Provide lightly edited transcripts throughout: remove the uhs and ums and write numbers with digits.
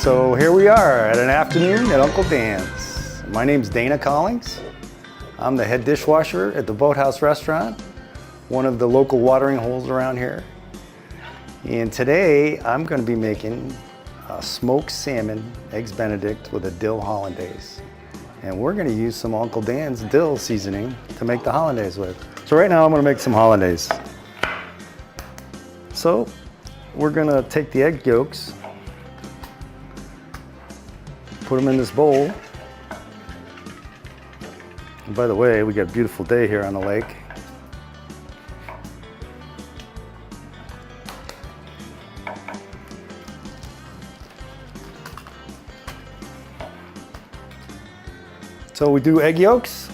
So here we are at an afternoon at Uncle Dan's. My name's Dana Collings. I'm the head dishwasher at the Boathouse Restaurant, one of the local watering holes around here. And today I'm going to be making smoked salmon, eggs Benedict with a dill hollandaise. And we're going to use some Uncle Dan's dill seasoning to make the hollandaise with. So right now I'm going to make some hollandaise. So we're going to take the egg yolks, put them in this bowl. And by the way, we got a beautiful day here on the lake. So we do egg yolks,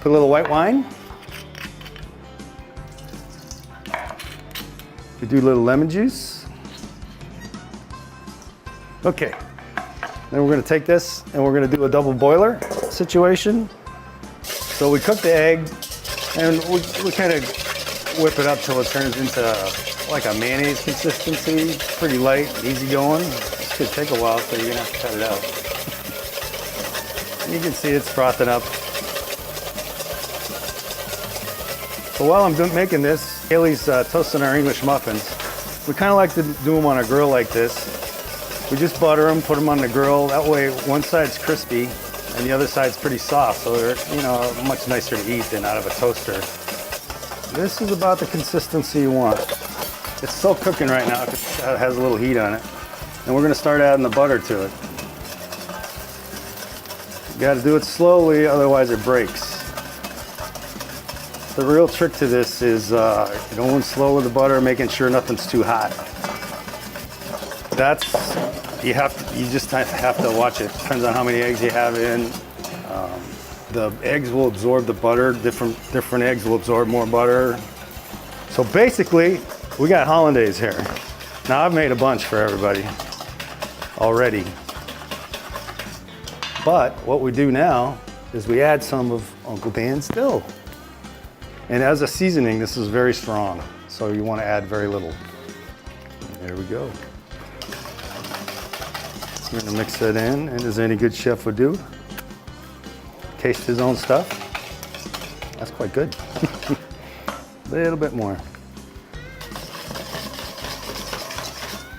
put a little white wine. We do a little lemon juice. Okay, then we're gonna take this and we're gonna do a double boiler situation. So we cook the egg and we kind of whip it up till it turns into like a mayonnaise consistency, pretty light, easy going. This could take a while, so you're gonna have to cut it out. You can see it's frothing up. So while I'm making this, Haley's toasting our English muffins. We kind of like to do them on a grill like this. We just butter them, put them on the grill. That way one side's crispy and the other side's pretty soft. So they're, you know, much nicer to eat than out of a toaster. This is about the consistency you want. It's still cooking right now because it has a little heat on it. And we're gonna start adding the butter to it. You gotta do it slowly, otherwise it breaks. The real trick to this is going slow with the butter, making sure nothing's too hot. You just have to watch it. Depends on how many eggs you have in. The eggs will absorb the butter. Different eggs will absorb more butter. So basically, we got hollandaise here. Now I've made a bunch for everybody already. But what we do now is we add some of Uncle Dan's dill. And as a seasoning, this is very strong, so you want to add very little. There we go. We're going to mix that in, and as any good chef would do, taste his own stuff. That's quite good. A little bit more.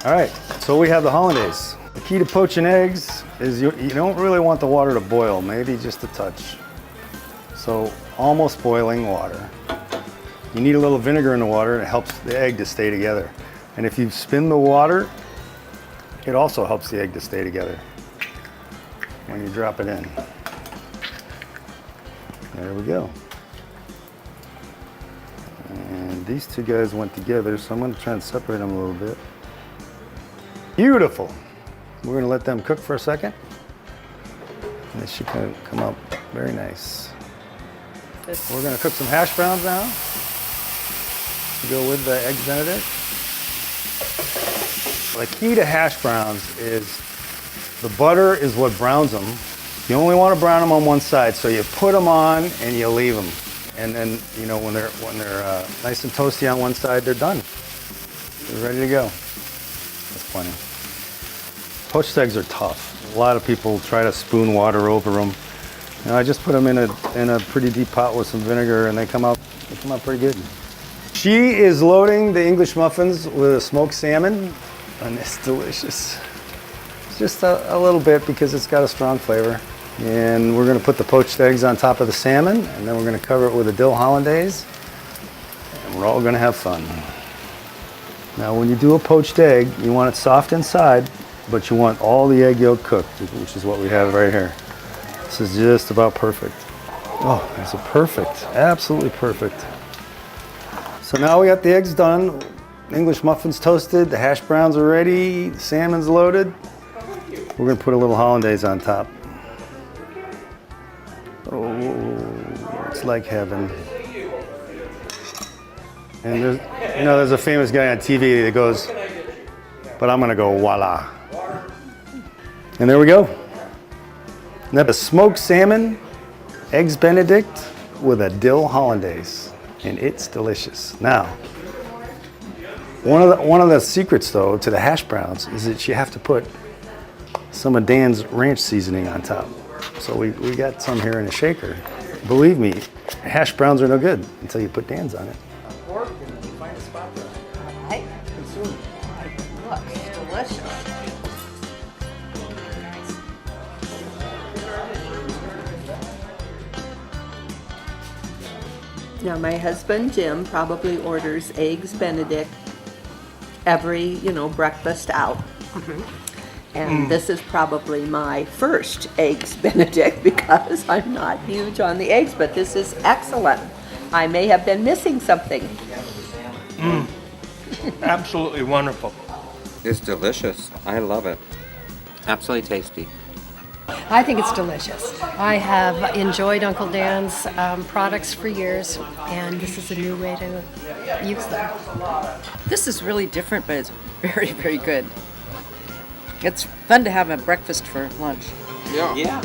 All right, so we have the hollandaise. The key to poaching eggs is you don't really want the water to boil, maybe just a touch. So almost boiling water. You need a little vinegar in the water, and it helps the egg to stay together. And if you spin the water, it also helps the egg to stay together when you drop it in. There we go. And these two guys went together, so I'm going to try and separate them a little bit. Beautiful. We're going to let them cook for a second. And they should kind of come out very nice. We're going to cook some hash browns now to go with the eggs Benedict. The key to hash browns is the butter is what browns them. You only want to brown them on one side, so you put them on and you leave them. And then, you know, when they're nice and toasty on one side, they're done. They're ready to go. That's plenty. Poached eggs are tough. A lot of people try to spoon water over them. You know, I just put them in a pretty deep pot with some vinegar, and they come out pretty good. She is loading the English muffins with a smoked salmon, and it's delicious. It's just a little bit because it's got a strong flavor. And we're going to put the poached eggs on top of the salmon, and then we're going to cover it with a dill hollandaise, and we're all going to have fun. Now, when you do a poached egg, you want it soft inside, but you want all the egg yolk cooked, which is what we have right here. This is just about perfect. Oh, it's perfect, absolutely perfect. So now we got the eggs done, English muffins toasted, the hash browns are ready, the salmon's loaded. We're gonna put a little hollandaise on top. Oh, it's like heaven. And there's a famous guy on TV that goes, but I'm gonna go voila. And there we go. And that's a smoked salmon, eggs Benedict with a dill hollandaise. And it's delicious. Now, one of the secrets though to the hash browns is that you have to put some of Dan's ranch seasoning on top. So we got some here in a shaker. Believe me, hash browns are no good until you put Dan's on it. Pork and find a spot to consume. Looks delicious. Now, my husband Jim probably orders eggs Benedict every, breakfast out. And this is probably my first eggs Benedict because I'm not huge on the eggs, but this is excellent. I may have been missing something. Absolutely wonderful. It's delicious. I love it. Absolutely tasty. I think it's delicious. I have enjoyed Uncle Dan's products for years, and this is a new way to use them. This is really different, but it's very, very good. It's fun to have a breakfast for lunch. Yeah.